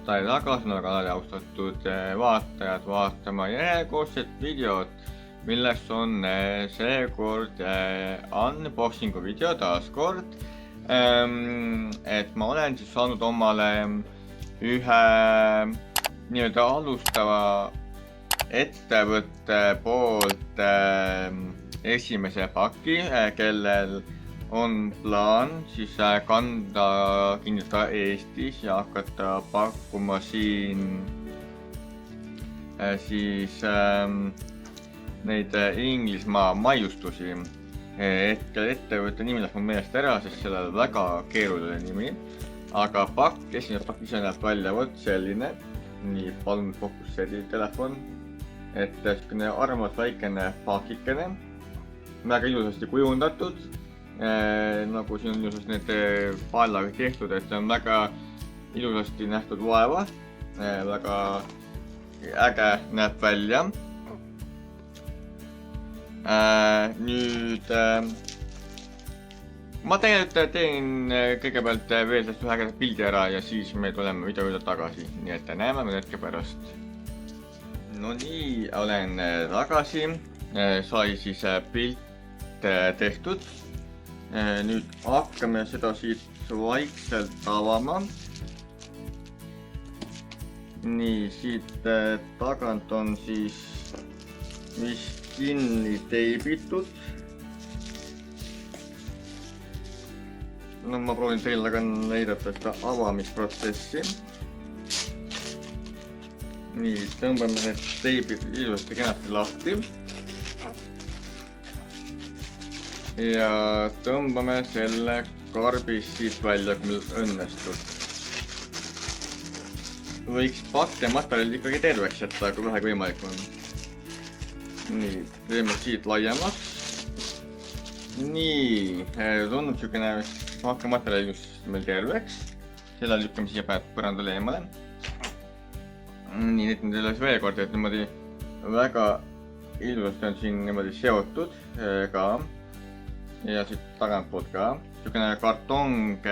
taas tagasi minu kanali austatud vaatajad vaatama järjekordset videot, milles on seekord unboxingu video taaskord. Et ma olen siis saanud omale ühe nii-öelda alustava ettevõtte poolt esimese paki, kellel on plaan siis kanda kinnitada Eestis ja hakata pakkuma siin siis neid Inglismaa maiustusi. Hetkel ettevõtte nimi läheb mu meelest ära, sest sellel on väga keeruline nimi. Aga esimene pakk ise näeb välja vot selline. Nii, palun fokusseeri telefon. Et selline armas väikene pakikene. Väga ilusasti kujundatud. Nagu siin on ilusasti need paelaga tehtud, et see on väga ilusasti nähtud vaeva. Väga äge näeb välja. Nüüd ma tegelikult teen kõigepealt veel sellest ühe pildi ära ja siis me tuleme video juurde tagasi. Nii et näeme mõne hetke pärast. No nii, olen tagasi. Sai siis pilt tehtud. Nüüd hakkame seda siit vaikselt avama. Nii, siit tagant on siis vist kinni teibitud. No ma proovin teile ka näidata seda avamisprotsessi. Nii, tõmbame need teibid ilusasti kenasti lahti. Ja tõmbame selle karbis siit välja, kui meil õnnestub. Võiks pakke materjali ikkagi terveks jätta, kui vähegi võimalik on. Nii, teeme siit laiemaks. Nii, tundub siukene pakke materjali just meil terveks. Selle lükkame siia põrandale eemale. Nii, nüüd teile veel kord, et niimoodi väga ilusasti on siin niimoodi seotud ka. Ja siit tagantpoolt ka. Siukene kartong,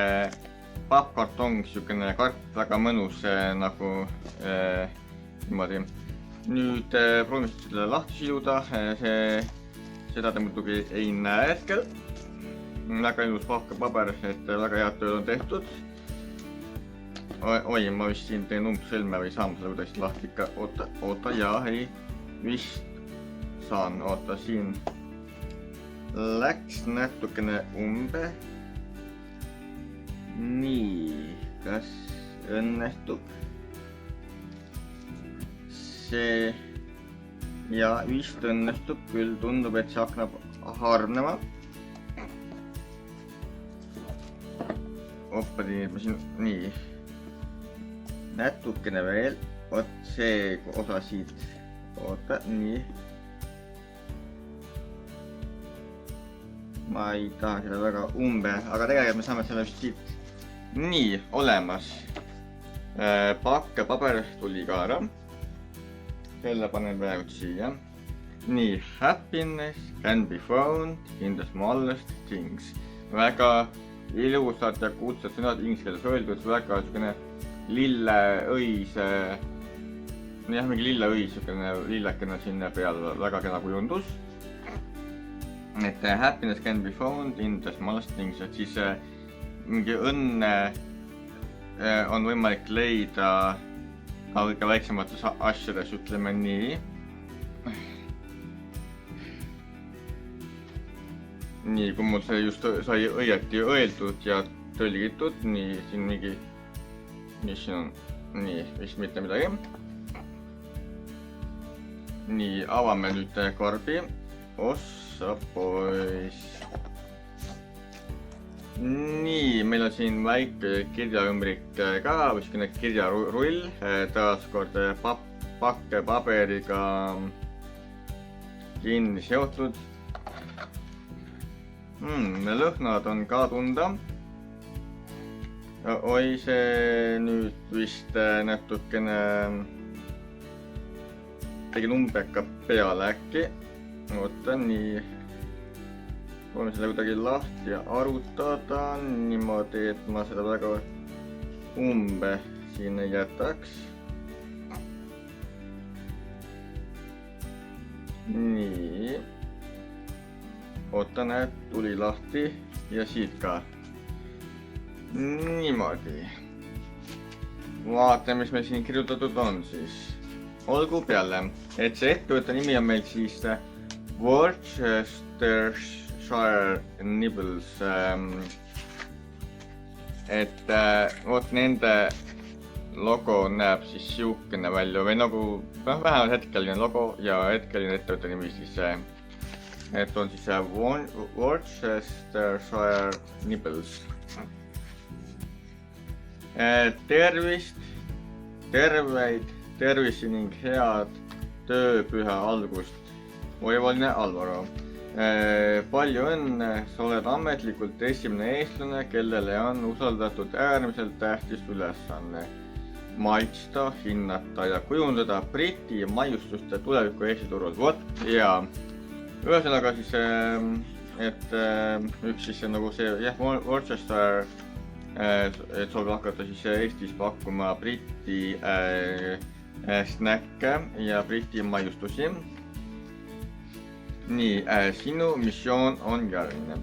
pappkartong, siukene kart, väga mõnus nagu niimoodi. Nüüd proovime selle lahti siluda. Seda te muidugi ei näe hetkel. Väga ilus paber, et väga head tööd on tehtud. Oi, ma vist siin teen umbsõlme või saan selle kuidagi lahti ikka. Oota, jaa, ei. Vist saan, oota, siin läks natukene umbe. Nii, kas õnnestub? See ja vist õnnestub küll, tundub, et see hakkab harvnema. Oppadi, ma siin, nii. Natukene veel, vot see osa siit. Oota, nii. Ma ei taha seda väga umbe, aga tegelikult me saame selle vist siit. Nii, olemas. Pakke paber tuli ka ära. Selle panen praegu siia. Nii, happiness can be found in the smallest things. Väga ilusad ja kuulsad sõnad inglise keeles öeldud. Väga siukene lilleõis. Jah, mingi lilleõis, siukene lillekene sinna peale. Väga kena kujundus. Et happiness can be found in the smallest things, et siis mingi õnne on võimalik leida kõige väiksemates asjades, ütleme nii. Nii, kui mul see just sai õieti öeldud ja tõlgitud, nii siin mingi, mis siin on, nii, vist mitte midagi. Nii, avame nüüd karbi. Ossa pois. Nii, meil on siin väike kirjaümbrik ka, viskene kirjarull, taaskord pakke paberiga kinni seotud. Lõhnad on ka tunda. Oi, see nüüd vist natukene tegin umbeka peale äkki. Oota, nii. Proovime seda kuidagi lahti ja arutada niimoodi, et ma seda väga umbe siin ei jätaks. Nii. Oota, näed, tuli lahti ja siit ka. Niimoodi. Vaatame, mis meil siin kirjutatud on siis. Olgu peale, et see ettevõtte nimi on meil siis Worcestershire Nibbles. Et vot nende logo näeb siis siukene välja või nagu vähemalt hetkeline logo ja hetkeline ettevõtte nimi siis et on siis Worcestershire Nibbles. Tervist, tervisi ning head tööpüha algust, oivaline Alvaro. Palju õnne, sa oled ametlikult esimene eestlane, kellele on usaldatud äärmiselt tähtis ülesanne maitsta, hinnata ja kujundada Briti maiustuste tuleviku Eesti turul. Vot ja ühesõnaga siis, et üks siis nagu see Worcester, et soovib hakata siis Eestis pakkuma Briti snäkke ja Briti maiustusi. Nii, sinu missioon on järgmine.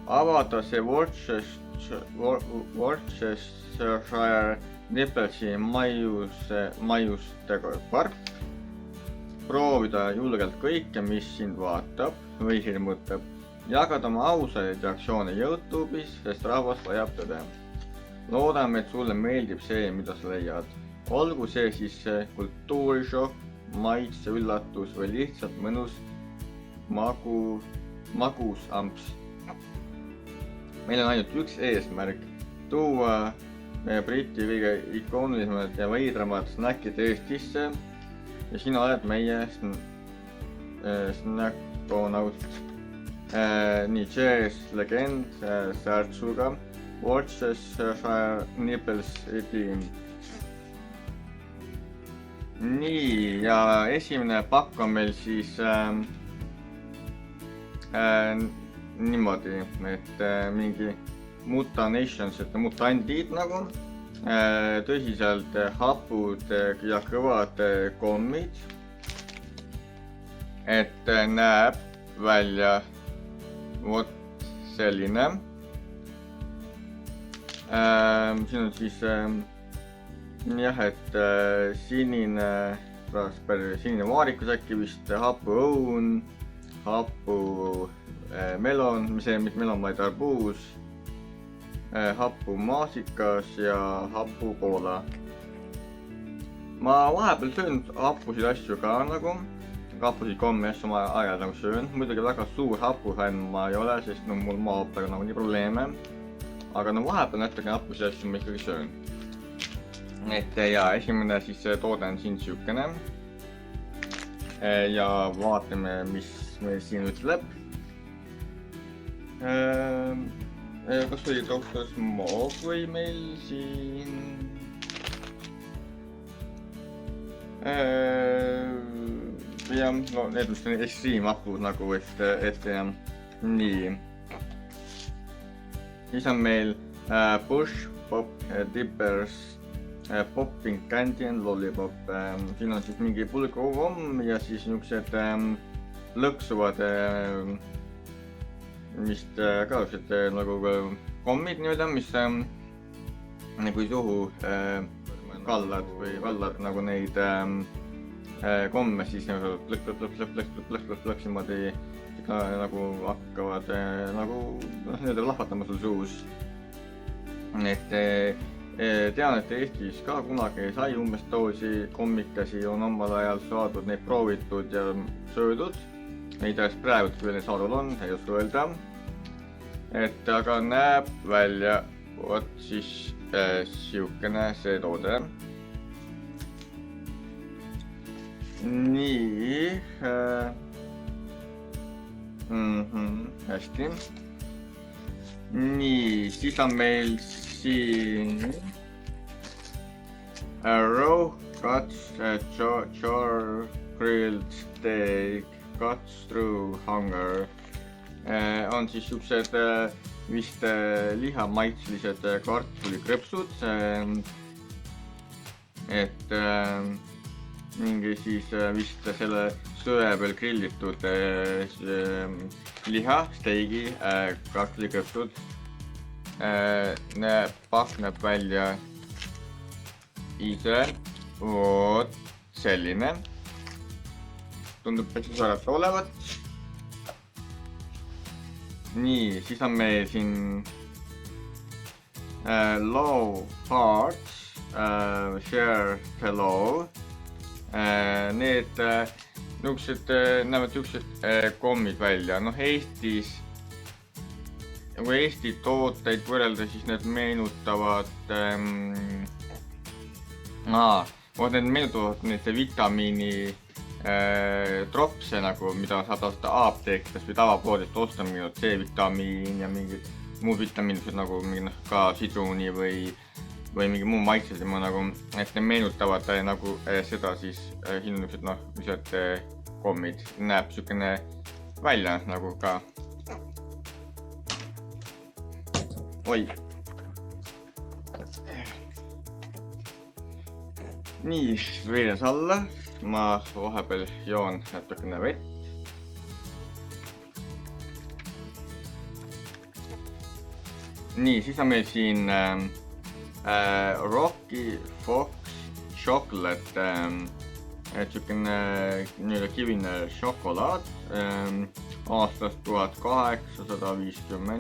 Avada see Worcestershire Nibblesi maiustega park. Proovida julgelt kõike, mis sind vaatab või hirmutab. Jagada oma ausaid reaktsioone YouTube'is, sest rahvas vajab tõde. Loodame, et sulle meeldib see, mida sa leiad. Olgu see siis kultuurishokk, maitse üllatus või lihtsalt mõnus magus amps. Meil on ainult üks eesmärk, tuua meie Briti kõige ikoonilisemad ja veidramad snäkid Eestisse ja sina oled meie snäkkonaut. Nii, Cheers legend Särtsuga, Worcestershire Nibbles tiim. Nii, ja esimene pakk on meil siis niimoodi, et mingi mutanations, et mutandid nagu, tõsiselt hapud ja kõvad kommid, et näeb välja vot selline. Siin on siis jah, et sinine vaarikus äkki vist, hapuõun, hapu melon, mitte melon, vaid arbuus, hapu maasikas ja hapu koola. Ma vahepeal söön hapusid asju ka nagu, hapusid kommi asju ma aeg-ajalt nagu söön. Muidugi väga suur hapufänn ma ei ole, sest no mul maotaga nagu nii probleeme. Aga no vahepeal natuke hapusid asju ma ikkagi söön. Et ja esimene siis toode on siin siukene. Ja vaatame, mis meil siin ütleb. Kas oli Dr. Smog või meil siin? Jah, no need vist on extreme hapud nagu, et nii. Siis on meil Push Pop Dippers Popping Candy and Lollipop. Siin on siis mingi pulgukomm ja siis niisugused lõksuvad vist ka nagu kommid nii-öelda, mis kui suhu kallad nagu neid komme, siis plõks niimoodi nagu hakkavad nagu nii-öelda lahvatama sul suus. Et tean, et Eestis ka kunagi sai umbes toosi kommikesi, on omal ajal saadud neid proovitud ja söödud. Ei tea, praegu kui neil saadud on, ei oska öelda. Et aga näeb välja vot siis siukene see toode. Nii. Hästi. Nii, siis on meil siin raw cuts, char grilled steak, cuts through hunger. On siis siuksed vist lihamaitslised kartulikrõpsud. et mingi siis vist selle söe peal grillitud liha, steigi, kartulikõpsud. Pakk näeb välja ise vot selline. Tundub päris varata olevat. Nii, siis on meil siin low hearts, share hello. Need näevad siuksed kommid välja. Noh, Eestis, kui Eesti tooteid võrrelda, siis need meenutavad need meenutavad need vitamiini tropse nagu, mida saab tasuta apteekidest või tavapoodist osta, mingi C-vitamiin ja mingid muud vitamiinid nagu ka sidruni või mingi muu maitsed nagu, et need meenutavad nagu seda siis, siin on niisugused kommid, näeb niisugune välja nagu ka. Oi. Nii, veeres alla. Ma vahepeal joon natukene vett. Nii, siis on meil siin Rocky Fox Chocolate, niisugune kivine šokolaad aastast 1853,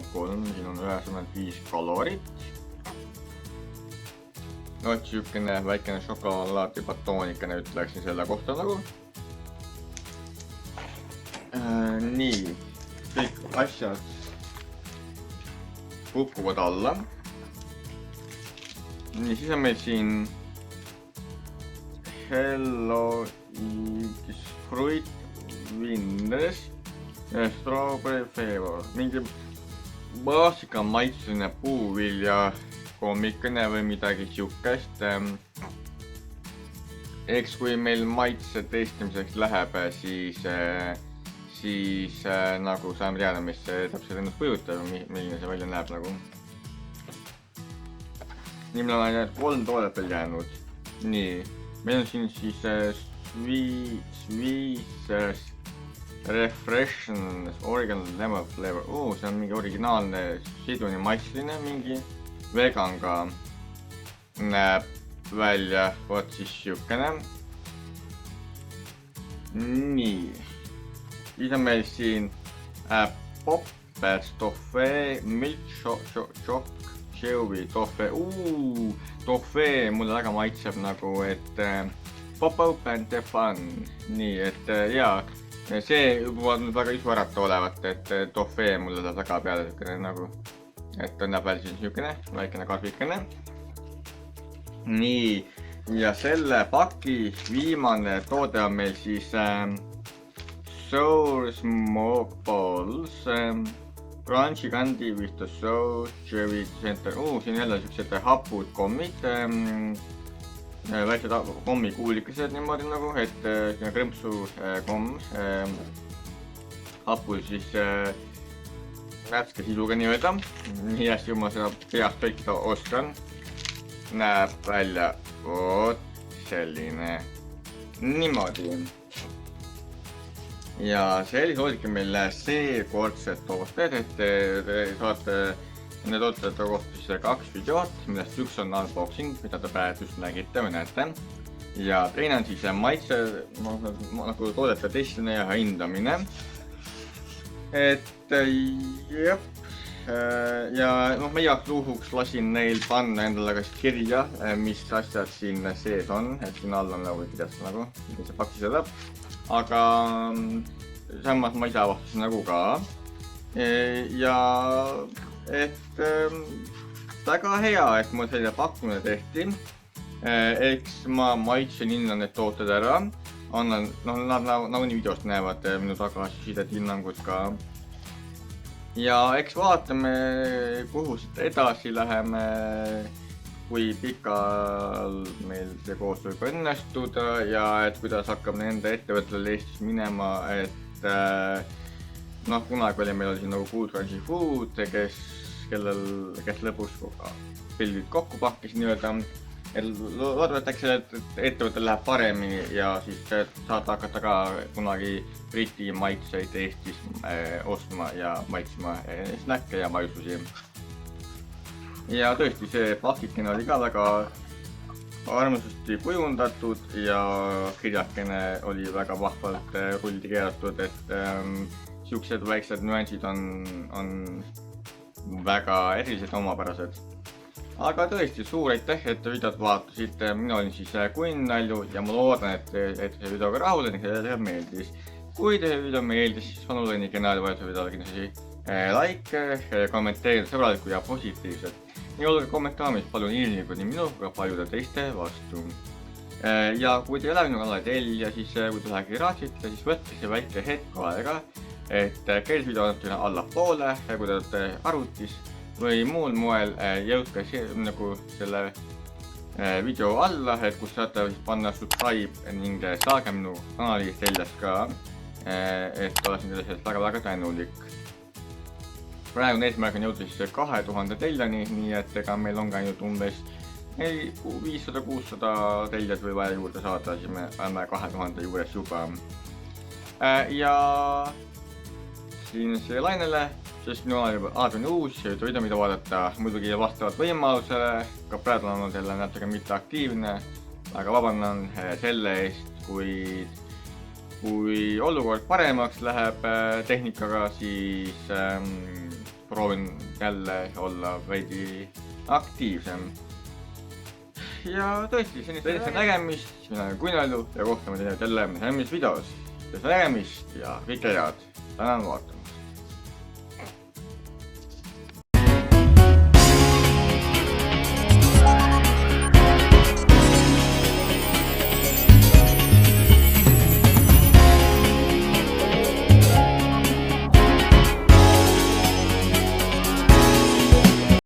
siin on 95 kalorit. Niisugune väikene šokolaadi batoonikene ütleksin selle kohta nagu. Nii, kõik asjad kukuvad alla. Nii, siis on meil siin Hello Fruit Winders Strawberry Flavor. Mingi maasika maitseline puuvilja kommikene või midagi siukest. Eks kui meil maitse testimiseks läheb, siis nagu saame teada, mis see täpselt ennast kujutab, milline see välja näeb nagu. Nii, meil on ainult 3 toodet veel jäänud. Nii, meil on siin siis Sweet's Refreshing Original Lemon Flavor. See on mingi originaalne sidruni maitsline mingi. Vegan ka näeb välja vot siis siukene. Nii. Siis on meil siin Poppers Toffee Milk Choc Chewy Toffee. Toffee mulle väga maitseb nagu, et pop open the fun. Nii, et jaa, see juba on väga isvarata olevat, et toffee mulle ta taga peale siukene nagu. Et ta näeb välja siis niisugune väikene karvikene. Nii, ja selle paki viimane toode on meil siis Sour Smoke Balls Crunchy Candy with the Sour Cherry Center. Siin jälle niisugused hapud kommid. Väiksed kommikuulikesed niimoodi nagu, et krõmpsu komm. Hapul siis värske sisuga nii-öelda. Nii hästi, kui ma seda peast tõlkida oskan. Näeb välja vot selline. Niimoodi. Ja sellised olidki meil seekordsed tooted, et te saate nende tootete kohta siis 2 videot, millest üks on unboxing, mida te praegu just nägite või näete. Ja teine on siis maitse, nagu toodete testimine ja hindamine. Et jah, ja ma igaks juhuks lasin neil panna endale kas kirja, mis asjad siin sees on, et siin all on nagu kirjas nagu, mis see pakk sisaldab. Aga samas ma ise avastasin nagu ka. Ja et väga hea, et mul selline pakkumine tehti. Eks ma maitsen hinnan need tooted ära. Nad nagunii videost näevad minu tagasisidet hinnangud ka. Ja eks vaatame, kuhu siit edasi läheme, kui pikal meil see koostöö võib õnnestuda ja et kuidas hakkab nende ettevõttel Eestis minema, et kunagi oli meil siin nagu Good Crunchy Food, kes lõpus pildid kokku pakkis nii-öelda. loodetavasti äkki ettevõttel läheb paremini ja siis saate hakata ka kunagi Briti maitseid Eestis ostma ja maitsma snäkke ja maitsusi. Ja tõesti, see pakikene oli ka väga armsasti kujundatud ja kirjakene oli väga vahvalt ruldi keeratud, et siuksed väiksed nüansid on väga erilised, omapärased. Aga tõesti, suur aitäh, et te videot vaatasite. Mina olin siis Kunn Nalju ja ma loodan, et see videoga rahul ning teile meeldis. Kui teile video meeldis, siis on nii kena vajutada videole kindlasti like, kommenteerida sõbralikku ja positiivset. Nii olge kommentaaris palun ilmnikud nii minu kui paljude teiste vastu. Ja kui te ei ole minu kanali tellija, siis kui te lähegi raatsite, siis võtke see väike hetk aega, et keeles video on allapoole, kui te olete arvutis või muul moel jõudke nagu selle video alla, et kus saate panna subscribe ning saage minu kanali teljas ka, et oleksin teile sellest väga tänulik. Praegu eesmärk on jõuda siis 2000 teljani, nii et ega meil on ka ainult umbes 500-600 teljad või vaja juurde saada, siis me oleme 2000 juures juba. Ja siin see lainele, sest minu aeg on uus ja video mida vaadata muidugi vastavalt võimalusele, ka praegu on olnud jälle natuke mitte aktiivne, aga vabandan selle eest, kui olukord paremaks läheb tehnikaga, siis proovin jälle olla veidi aktiivsem. Ja tõesti, senise nägemist, mina olen Kunn Nalju ja kohtume teile jälle järgmises videos. Senise nägemist ja kõike head. Tänan vaatamast.